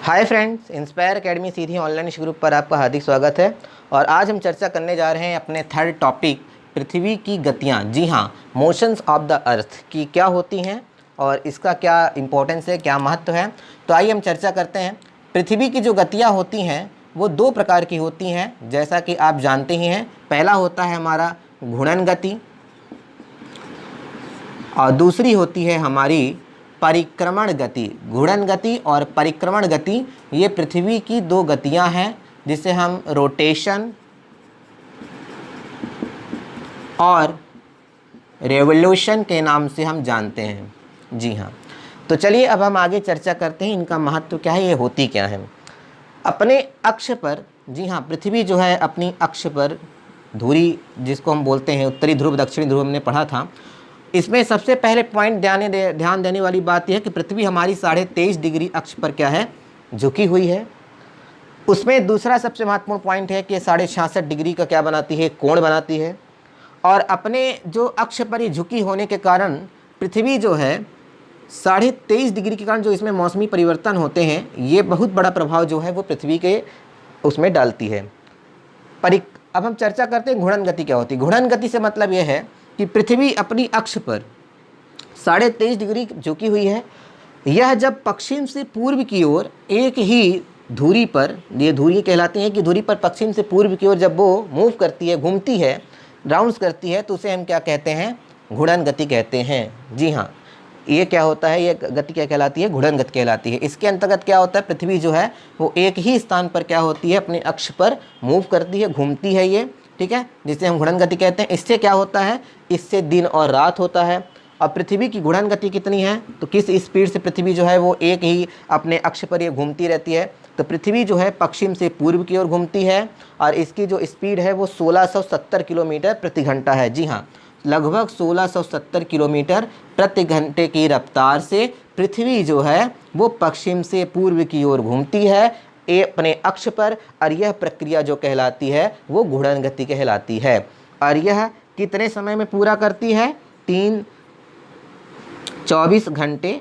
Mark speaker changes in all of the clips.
Speaker 1: Hi friends, inspire academy सीधी online group पर आपका हार्दिक स्वागत है। और आज हम चर्चा करने जा रहे हैं अपने थर्ड टॉपिक पृथ्वी की गतियाँ। जी हाँ, मोशंस ऑफ द अर्थ की क्या होती हैं और इसका क्या इम्पोर्टेंस है, क्या महत्व है। तो आइए हम चर्चा करते हैं। पृथ्वी की जो गतियाँ होती हैं वो दो प्रकार की होती हैं, जैसा कि आप जानते ही हैं। पहला होता है हमारा घूर्णन गति और दूसरी होती है हमारी परिक्रमण गति। घूर्णन गति और परिक्रमण गति ये पृथ्वी की दो गतियां हैं, जिसे हम रोटेशन और रेवोल्यूशन के नाम से हम जानते हैं। जी हाँ, तो चलिए अब हम आगे चर्चा करते हैं इनका महत्व क्या है, ये होती क्या है। अपने अक्ष पर, जी हाँ, पृथ्वी जो है अपनी अक्ष पर धुरी, जिसको हम बोलते हैं उत्तरी ध्रुव दक्षिणी ध्रुव, हमने पढ़ा था। इसमें सबसे पहले पॉइंट ध्यान देने वाली बात यह है कि पृथ्वी हमारी 23.5 डिग्री अक्ष पर क्या है, झुकी हुई है। उसमें दूसरा सबसे महत्वपूर्ण पॉइंट है कि 66.5 डिग्री का क्या बनाती है, कोण बनाती है। और अपने जो अक्ष पर ही झुकी होने के कारण पृथ्वी जो है 23.5 डिग्री के कारण जो इसमें मौसमी परिवर्तन होते हैं, ये बहुत बड़ा प्रभाव जो है वो पृथ्वी के उसमें डालती है। अब हम चर्चा करते हैं घूर्णन गति क्या होती है। घूर्णन गति से मतलब यह है कि पृथ्वी अपनी अक्ष पर 23.5 डिग्री झुकी हुई है। यह जब पश्चिम से पूर्व की ओर एक ही धुरी पर, ये धुरी कहलाती है कि धुरी पर पश्चिम से पूर्व की ओर जब वो मूव करती है, घूमती है, राउंड्स करती है, तो उसे हम क्या कहते हैं, घूर्णन गति कहते हैं। जी हाँ, ये क्या होता है, ये गति क्या कहलाती है, घूर्णन गति कहलाती है। इसके अंतर्गत क्या होता है, पृथ्वी जो है वो एक ही स्थान पर क्या होती है, अपने अक्ष पर मूव करती है, घूमती है ये, ठीक है, जिसे हम घूर्णन गति कहते हैं। इससे क्या होता है, इससे दिन और रात होता है। और पृथ्वी की घूर्णन गति कितनी है, तो किस स्पीड से पृथ्वी जो है वो एक ही अपने अक्ष पर ये घूमती रहती है, तो पृथ्वी जो है पश्चिम से पूर्व की ओर घूमती है और इसकी जो स्पीड है वो 1670 किलोमीटर प्रति घंटा है। जी हाँ, लगभग 1670 किलोमीटर प्रति घंटे की रफ्तार से पृथ्वी जो है वो पश्चिम से पूर्व की ओर घूमती है अपने अक्ष पर। और यह प्रक्रिया जो कहलाती है वो घूर्णन गति कहलाती है। और यह कितने समय में पूरा करती है, 24 घंटे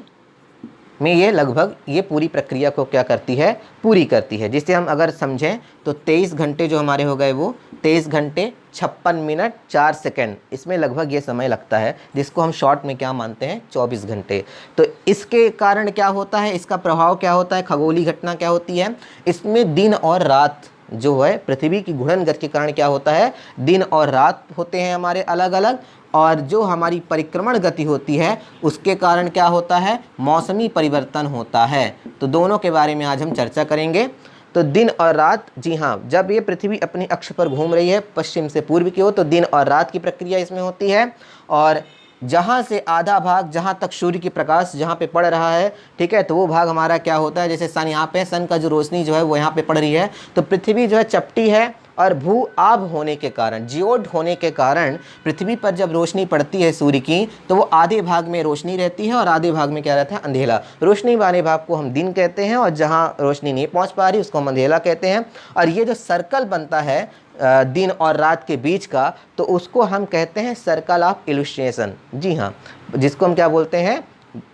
Speaker 1: में ये लगभग ये पूरी प्रक्रिया को क्या करती है, पूरी करती है। जिसे हम अगर समझें तो 23 घंटे जो हमारे हो गए वो 23 घंटे 56 मिनट 4 सेकंड, इसमें लगभग ये समय लगता है, जिसको हम शॉर्ट में क्या मानते हैं, 24 घंटे। तो इसके कारण क्या होता है, इसका प्रभाव क्या होता है, खगोलीय घटना क्या होती है, इसमें दिन और रात जो है पृथ्वी की घूर्णन गति के कारण क्या होता है, दिन और रात होते हैं हमारे अलग अलग। और जो हमारी परिक्रमण गति होती है उसके कारण क्या होता है, मौसमी परिवर्तन होता है। तो दोनों के बारे में आज हम चर्चा करेंगे। तो दिन और रात, जी हाँ, जब ये पृथ्वी अपनी अक्ष पर घूम रही है पश्चिम से पूर्व की ओर, तो दिन और रात की प्रक्रिया इसमें होती है। और जहाँ से आधा भाग, जहाँ तक सूर्य की प्रकाश जहाँ पे पड़ रहा है, ठीक है, तो वो भाग हमारा क्या होता है, जैसे सन यहाँ पे, सन का जो रोशनी जो है वो यहाँ पे पड़ रही है, तो पृथ्वी जो है चपटी है और भू आभ होने के कारण, जियोड होने के कारण पृथ्वी पर जब रोशनी पड़ती है सूर्य की, तो वो आधे भाग में रोशनी रहती है और आधे भाग में क्या रहता है, अंधेला। रोशनी वाले भाग को हम दिन कहते हैं और जहाँ रोशनी नहीं पहुँच पा रही उसको हम अंधेला कहते हैं। और ये जो सर्कल बनता है दिन और रात के बीच का, तो उसको हम कहते हैं सर्कल ऑफ इल्यूस्ट्रेशन। जी हाँ, जिसको हम क्या बोलते हैं,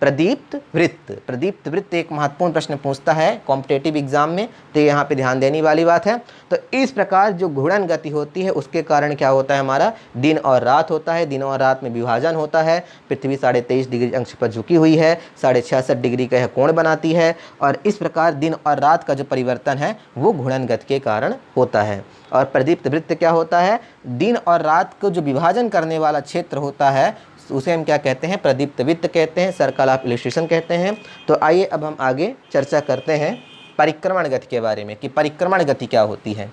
Speaker 1: प्रदीप्त वृत्त। प्रदीप्त वृत्त एक महत्वपूर्ण प्रश्न पूछता है कॉम्पिटेटिव एग्जाम में, तो यहाँ पे ध्यान देने वाली बात है। तो इस प्रकार जो घूर्णन गति होती है उसके कारण क्या होता है, हमारा दिन और रात होता है, दिन और रात में विभाजन होता है। पृथ्वी 23.5 डिग्री अक्ष पर झुकी हुई है, 66.5 डिग्री का यह कोण बनाती है और इस प्रकार दिन और रात का जो परिवर्तन है वो घूर्णन गति के कारण होता है। और प्रदीप्त वृत्त क्या होता है, दिन और रात को जो विभाजन करने वाला क्षेत्र होता है उसे हम क्या कहते हैं, प्रदीप्त वृत्त कहते हैं, सर्कल ऑफ इल्यूस्ट्रेशन कहते हैं। तो आइए अब हम आगे चर्चा करते हैं परिक्रमण गति के बारे में कि परिक्रमण गति क्या होती है।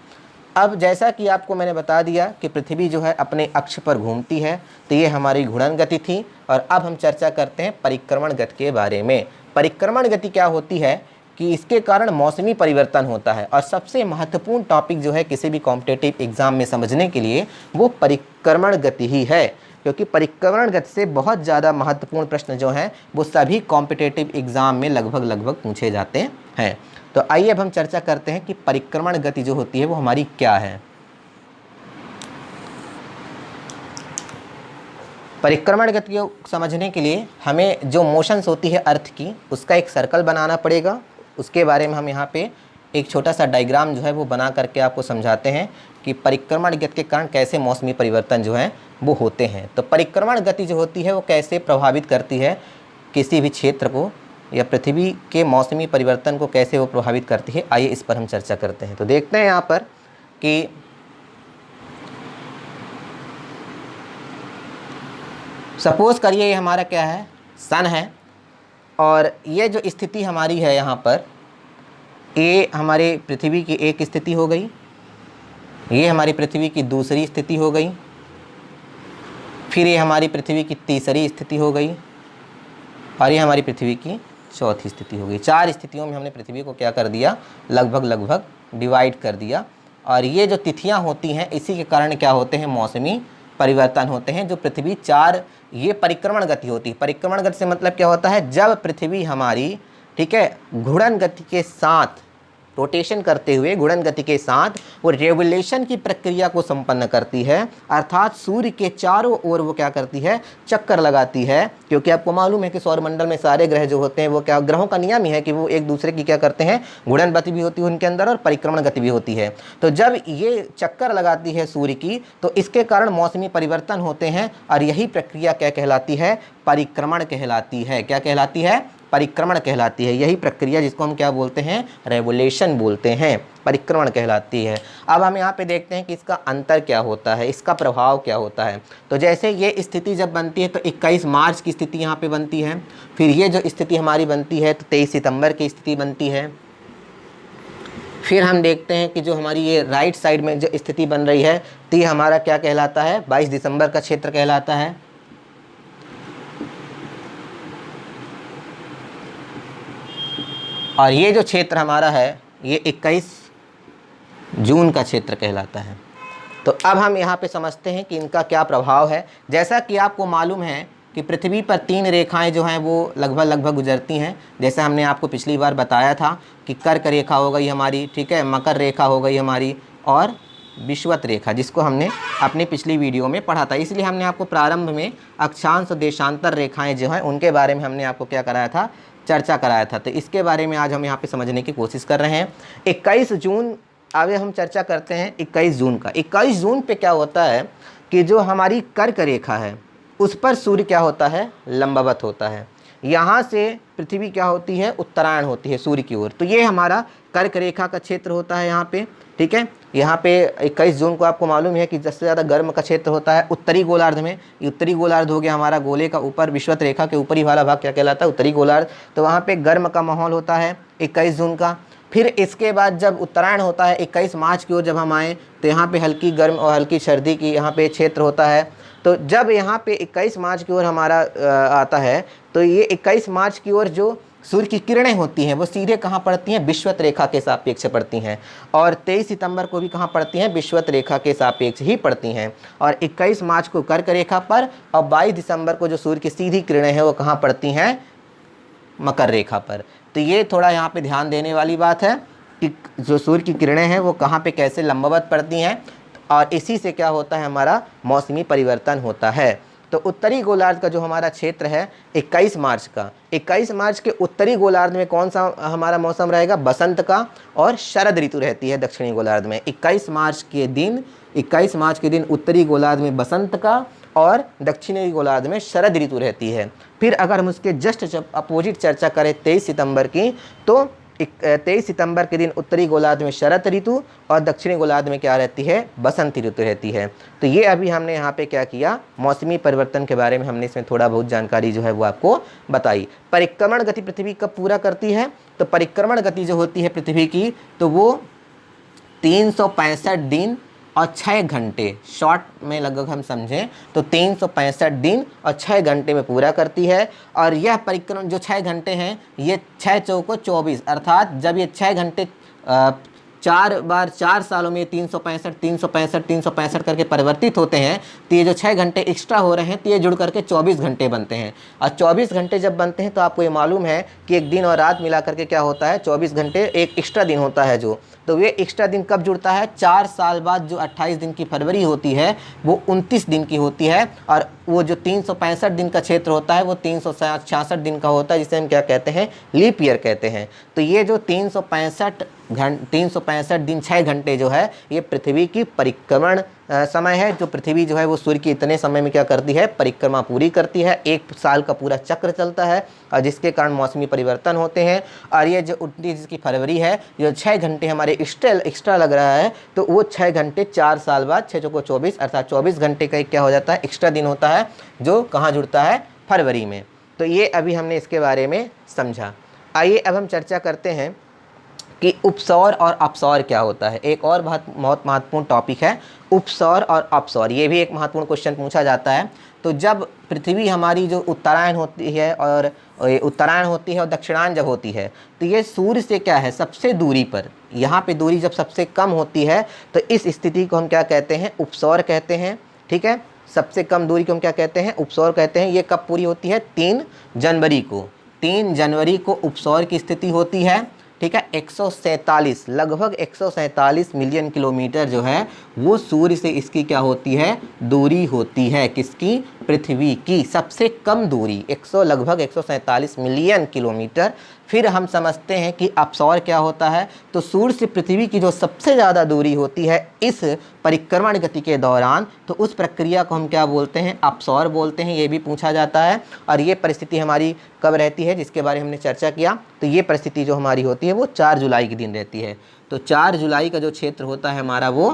Speaker 1: अब जैसा कि आपको मैंने बता दिया कि पृथ्वी जो है अपने अक्ष पर घूमती है, तो ये हमारी घूर्णन गति थी। और अब हम चर्चा करते हैं परिक्रमण गति के बारे में। परिक्रमण गति क्या होती है कि इसके कारण मौसमी परिवर्तन होता है। और सबसे महत्वपूर्ण टॉपिक जो है किसी भी कॉम्पिटिटिव एग्जाम में समझने के लिए वो परिक्रमण गति ही है, क्योंकि परिक्रमण गति से बहुत ज़्यादा महत्वपूर्ण प्रश्न जो हैं वो सभी कॉम्पिटिटिव एग्जाम में लगभग पूछे जाते हैं। तो आइए अब हम चर्चा करते हैं कि परिक्रमण गति जो होती है वो हमारी क्या है। परिक्रमण गति को समझने के लिए हमें जो मोशंस होती है अर्थ की, उसका एक सर्कल बनाना पड़ेगा। उसके बारे में हम यहाँ पे एक छोटा सा डायग्राम जो है वो बना करके आपको समझाते हैं कि परिक्रमण गति के कारण कैसे मौसमी परिवर्तन जो है वो होते हैं। तो परिक्रमण गति जो होती है वो कैसे प्रभावित करती है किसी भी क्षेत्र को, या पृथ्वी के मौसमी परिवर्तन को कैसे वो प्रभावित करती है, आइए इस पर हम चर्चा करते हैं। तो देखते हैं यहाँ पर कि सपोज करिए ये हमारा क्या है, सन है, और ये जो स्थिति हमारी है यहाँ पर, ये हमारे पृथ्वी की एक स्थिति हो गई, ये हमारी पृथ्वी की दूसरी स्थिति हो गई, फिर ये हमारी पृथ्वी की तीसरी स्थिति हो गई, और ये हमारी पृथ्वी की चौथी स्थिति हो गई। 4 स्थितियों में हमने पृथ्वी को क्या कर दिया, लगभग डिवाइड कर दिया। और ये जो तिथियां होती हैं इसी के कारण क्या होते हैं, मौसमी परिवर्तन होते हैं। जो पृथ्वी 4, ये परिक्रमण गति होती है। परिक्रमण गति से मतलब क्या होता है, जब पृथ्वी हमारी, ठीक है, घूर्णन गति के साथ, रोटेशन करते हुए घूर्णन गति के साथ वो रेवोल्यूशन की प्रक्रिया को संपन्न करती है, अर्थात सूर्य के चारों ओर वो क्या करती है, चक्कर लगाती है। क्योंकि आपको मालूम है कि सौरमंडल में सारे ग्रह जो होते हैं वो क्या, ग्रहों का नियम ही है कि वो एक दूसरे की क्या करते हैं, घूर्णन गति भी होती है उनके अंदर और परिक्रमण गति भी होती है। तो जब ये चक्कर लगाती है सूर्य की, तो इसके कारण मौसमी परिवर्तन होते हैं, और यही प्रक्रिया क्या कहलाती है, परिक्रमण कहलाती है। क्या कहलाती है, परिक्रमण कहलाती है। यही प्रक्रिया जिसको हम क्या बोलते हैं, रेवोल्यूशन बोलते हैं, परिक्रमण कहलाती है। अब हम यहाँ पे देखते हैं कि इसका अंतर क्या होता है, इसका प्रभाव क्या होता है। तो जैसे ये स्थिति जब बनती है तो 21 मार्च की स्थिति यहाँ पे बनती है, फिर ये जो स्थिति हमारी बनती है तो 23 सितंबर की स्थिति बनती है। फिर हम देखते हैं कि जो हमारी ये राइट साइड में जो स्थिति बन रही है तो ये हमारा क्या कहलाता है, 22 दिसंबर का क्षेत्र कहलाता है। और ये जो क्षेत्र हमारा है ये 21 जून का क्षेत्र कहलाता है। तो अब हम यहाँ पे समझते हैं कि इनका क्या प्रभाव है। जैसा कि आपको मालूम है कि पृथ्वी पर 3 रेखाएं जो हैं वो लगभग गुजरती हैं। जैसे हमने आपको पिछली बार बताया था कि कर्क रेखा हो गई हमारी, ठीक है, मकर रेखा हो गई हमारी, और विषुवत रेखा, जिसको हमने अपनी पिछली वीडियो में पढ़ा था। इसलिए हमने आपको प्रारंभ में अक्षांश और देशांतर रेखाएं जो हैं उनके बारे में हमने आपको क्या कराया था, चर्चा कराया था। तो इसके बारे में आज हम यहाँ पे समझने की कोशिश कर रहे हैं। 21 जून, आगे हम चर्चा करते हैं 21 जून का। 21 जून पे क्या होता है कि जो हमारी कर्क रेखा है उस पर सूर्य क्या होता है, लंबवत होता है। यहाँ से पृथ्वी क्या होती है, उत्तरायण होती है सूर्य की ओर। तो ये हमारा कर्क रेखा का क्षेत्र होता है यहाँ पे, ठीक है। यहाँ पे 21 जून को आपको मालूम है कि सबसे ज़्यादा गर्म का क्षेत्र होता है उत्तरी गोलार्ध में। ये उत्तरी गोलार्ध हो गया हमारा, गोले का ऊपर विषुवत रेखा के ऊपरी वाला भाग क्या कहलाता है, उत्तरी गोलार्ध। तो वहाँ पे गर्म का माहौल होता है 21 जून का। फिर इसके बाद जब उत्तरायण होता है 21 मार्च की ओर जब हम आएँ तो यहाँ पे हल्की गर्म और हल्की सर्दी की यहाँ पे क्षेत्र होता है। तो जब यहाँ पे 21 मार्च की ओर हमारा आता है तो ये 21 मार्च की ओर जो सूर्य की किरणें होती हैं वो सीधे कहाँ पड़ती हैं, विषुवत रेखा के सापेक्ष पड़ती हैं। और 23 सितंबर को भी कहाँ पड़ती हैं, विषुवत रेखा के सापेक्ष ही पड़ती हैं। और 21 मार्च को कर्क रेखा पर, और 22 दिसंबर को जो सूर्य की सीधी किरणें हैं वो कहाँ पड़ती हैं, मकर रेखा पर। तो ये थोड़ा यहाँ पे ध्यान देने वाली बात है कि जो सूर्य की किरणें हैं वो कहाँ पे कैसे लंबवत पड़ती हैं, और इसी से क्या होता है, हमारा मौसमी परिवर्तन होता है। तो उत्तरी गोलार्ध का जो हमारा क्षेत्र है 21 मार्च का, 21 मार्च के उत्तरी गोलार्ध में कौन सा हमारा मौसम रहेगा, बसंत का, और शरद ऋतु रहती है दक्षिणी गोलार्ध में। 21 मार्च के दिन उत्तरी गोलार्ध में बसंत का और दक्षिणी गोलार्ध में शरद ऋतु रहती है। फिर अगर हम उसके जस्ट अपोजिट चर्चा करें 23 सितंबर की, तो 23 सितंबर के दिन उत्तरी गोलार्ध में शरद ऋतु और दक्षिणी गोलार्ध में क्या रहती है, बसंत ऋतु रहती है। तो ये अभी हमने यहाँ पे क्या किया, मौसमी परिवर्तन के बारे में हमने इसमें थोड़ा बहुत जानकारी जो है वो आपको बताई। परिक्रमण गति पृथ्वी कब पूरा करती है, तो परिक्रमण गति जो होती है पृथ्वी की तो वो 365 दिन और 6 घंटे, शॉर्ट में लगभग हम समझें तो 365 दिन और 6 घंटे में पूरा करती है। और यह परिक्रमण जो 6 घंटे हैं ये 6 चौको 24, अर्थात जब ये 6 घंटे 4 बार 4 सालों में 365 करके परिवर्तित होते हैं, तो ये जो 6 घंटे एक्स्ट्रा हो रहे हैं तो ये जुड़ करके 24 घंटे बनते हैं। और 24 घंटे जब बनते हैं तो आपको ये मालूम है कि एक दिन और रात मिला करके क्या होता है, 24 घंटे एक एक्स्ट्रा दिन होता है जो। तो ये एक्स्ट्रा दिन कब जुड़ता है, 4 साल बाद जो 28 दिन की फरवरी होती है वो 29 दिन की होती है। और वो जो 365 दिन का क्षेत्र होता है वो 366 दिन का होता है, जिसे हम क्या कहते हैं, लीप ईयर कहते हैं। तो ये जो 365 दिन 6 घंटे जो है ये पृथ्वी की परिक्रमण समय है। जो पृथ्वी जो है वो सूर्य की इतने समय में क्या करती है, परिक्रमा पूरी करती है। एक साल का पूरा चक्र चलता है और जिसके कारण मौसमी परिवर्तन होते हैं। और ये जो 29 की फरवरी है, जो 6 घंटे हमारे एक्स्ट्रा लग रहा है, तो वो 6 घंटे 4 साल बाद 6 चौको 24 अर्थात 24 घंटे का एक क्या हो जाता है, एक्स्ट्रा दिन होता है, जो कहाँ जुड़ता है, फरवरी में। तो ये अभी हमने इसके बारे में समझा। आइए अब हम चर्चा करते हैं कि उपसौर और अपसौर क्या होता है। एक और बहुत महत्वपूर्ण टॉपिक है उपसौर और अपसौर। ये भी एक महत्वपूर्ण क्वेश्चन पूछा जाता है। तो जब पृथ्वी हमारी जो उत्तरायण होती है और दक्षिणायन जब होती है, तो ये सूर्य से क्या है, सबसे दूरी पर, यहाँ पे दूरी जब सबसे कम होती है तो इस स्थिति को हम क्या कहते हैं, उपसौर कहते हैं। ठीक है, सबसे कम दूरी को हम क्या कहते हैं, उपसौर कहते हैं। ये कब पूरी होती है, 3 जनवरी को। 3 जनवरी को उपसौर की स्थिति होती है। ठीक है, 147 लगभग 147 मिलियन किलोमीटर जो है वो सूर्य से इसकी क्या होती है, दूरी होती है। किसकी, पृथ्वी की सबसे कम दूरी लगभग 147 मिलियन किलोमीटर। फिर हम समझते हैं कि अपसौर क्या होता है। तो सूर्य से पृथ्वी की जो सबसे ज़्यादा दूरी होती है इस परिक्रमण गति के दौरान, तो उस प्रक्रिया को हम क्या बोलते हैं, अपसौर बोलते हैं। ये भी पूछा जाता है। और ये परिस्थिति हमारी कब रहती है, जिसके बारे में हमने चर्चा किया। तो ये परिस्थिति जो हमारी होती है वो 4 जुलाई के दिन रहती है। तो 4 जुलाई का जो क्षेत्र होता है हमारा, वो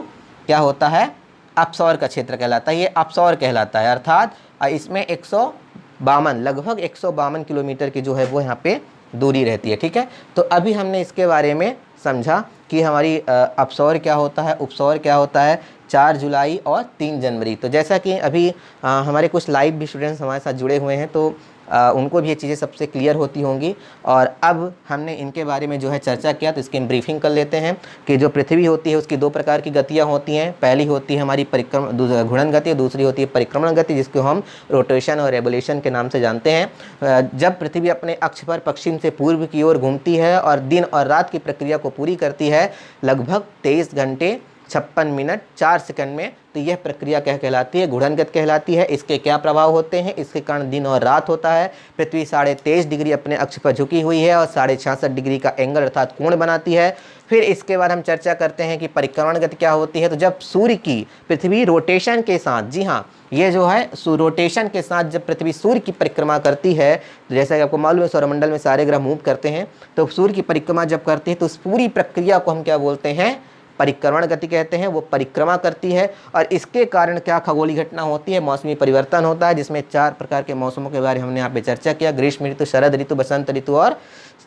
Speaker 1: क्या होता है, अपसौर का क्षेत्र कहलाता है। ये अपसौर कहलाता है, अर्थात इसमें 152 लगभग 152 किलोमीटर की जो है वो यहाँ पे दूरी रहती है। ठीक है, तो अभी हमने इसके बारे में समझा कि हमारी अपसौर क्या होता है, उपसौर क्या होता है, 4 जुलाई और 3 जनवरी। तो जैसा कि अभी हमारे कुछ लाइव भी स्टूडेंट्स हमारे साथ जुड़े हुए हैं, तो उनको भी ये चीज़ें सबसे क्लियर होती होंगी। और अब हमने इनके बारे में जो है चर्चा किया, तो इसकी हम ब्रीफिंग कर लेते हैं कि जो पृथ्वी होती है उसकी 2 प्रकार की गतियाँ होती हैं। पहली होती है हमारी घूर्णन गति, दूसरी होती है परिक्रमण गति, जिसको हम रोटेशन और रेवोल्यूशन के नाम से जानते हैं। जब पृथ्वी अपने अक्ष पर पश्चिम से पूर्व की ओर घूमती है और दिन और रात की प्रक्रिया को पूरी करती है लगभग 23 घंटे 56 मिनट 4 सेकंड में, तो यह प्रक्रिया क्या कहलाती है, घूर्णनगत कहलाती है। इसके क्या प्रभाव होते हैं, इसके कारण दिन और रात होता है। पृथ्वी 23.5 डिग्री अपने अक्ष पर झुकी हुई है और 66.5 डिग्री का एंगल अर्थात कोण बनाती है। फिर इसके बाद हम चर्चा करते हैं कि परिक्रमण गति क्या होती है। तो जब सूर्य की पृथ्वी रोटेशन के साथ, जी हाँ, ये जो है रोटेशन के साथ जब पृथ्वी सूर्य की परिक्रमा करती है, तो जैसा कि आपको मालूम है सौरमंडल में सारे ग्रह मूव करते हैं, तो सूर्य की परिक्रमा जब करती है तो उस पूरी प्रक्रिया को हम क्या बोलते हैं, परिक्रमण गति कहते हैं। वो परिक्रमा करती है और इसके कारण क्या खगोलीय घटना होती है, मौसमी परिवर्तन होता है, जिसमें 4 प्रकार के मौसमों के बारे में हमने यहाँ पे चर्चा किया, ग्रीष्म ऋतु, शरद ऋतु, बसंत ऋतु और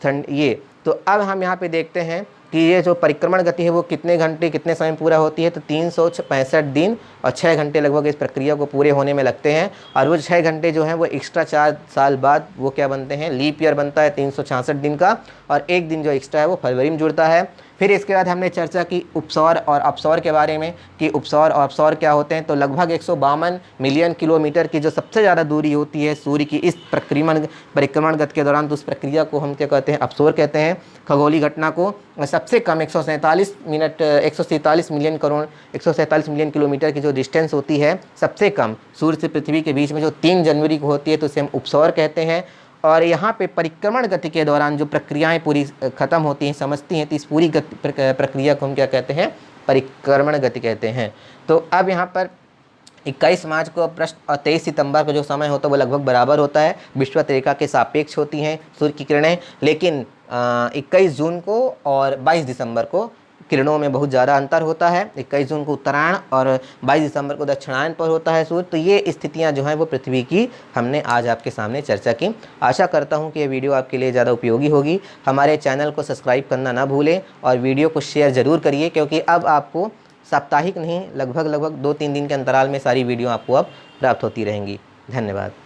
Speaker 1: ठंड। ये तो अब हम यहाँ पे देखते हैं कि ये जो परिक्रमण गति है वो कितने घंटे कितने समय पूरा होती है। तो 365 दिन और 6 घंटे लगभग इस प्रक्रिया को पूरे होने में लगते हैं। और वो 6 घंटे जो हैं वो एक्स्ट्रा 4 साल बाद वो क्या बनते हैं, लीप ईयर बनता है 366 दिन का, और एक दिन जो एक्स्ट्रा है वो फरवरी में जुड़ता है। फिर इसके बाद हमने चर्चा की उपसौर और अपसौर के बारे में कि उपसौर और अपसौर क्या होते हैं। तो लगभग 152 मिलियन किलोमीटर की जो सबसे ज़्यादा दूरी होती है सूर्य की इस परिक्रमण गति के दौरान, तो उस प्रक्रिया को हम क्या कहते हैं, अपसौर कहते हैं। खगोलीय घटना को सबसे कम 147 मिलियन किलोमीटर की जो डिस्टेंस होती है सबसे कम सूर्य से पृथ्वी के बीच में, जो 3 जनवरी को होती है, तो उसे हम उपसौर कहते हैं। और यहाँ पे परिक्रमण गति के दौरान जो प्रक्रियाएं पूरी खत्म होती हैं, समझती हैं, तो इस पूरी प्रक्रिया को हम क्या कहते हैं, परिक्रमण गति कहते हैं। तो अब यहाँ पर 21 मार्च को पृष्ठ और 23 सितंबर का जो समय होता है वो लगभग बराबर होता है, विषुवत रेखा के सापेक्ष होती हैं सूर्य की किरणें। लेकिन 21 जून को और 22 दिसंबर को किरणों में बहुत ज़्यादा अंतर होता है। 21 जून को उत्तरायण और 22 दिसंबर को दक्षिणायन पर होता है सूर्य। तो ये स्थितियां जो हैं वो पृथ्वी की हमने आज आपके सामने चर्चा की। आशा करता हूं कि ये वीडियो आपके लिए ज़्यादा उपयोगी होगी। हमारे चैनल को सब्सक्राइब करना ना भूलें और वीडियो को शेयर ज़रूर करिए, क्योंकि अब आपको साप्ताहिक नहीं, लगभग 2-3 दिन के अंतराल में सारी वीडियो आपको अब प्राप्त होती रहेंगी। धन्यवाद।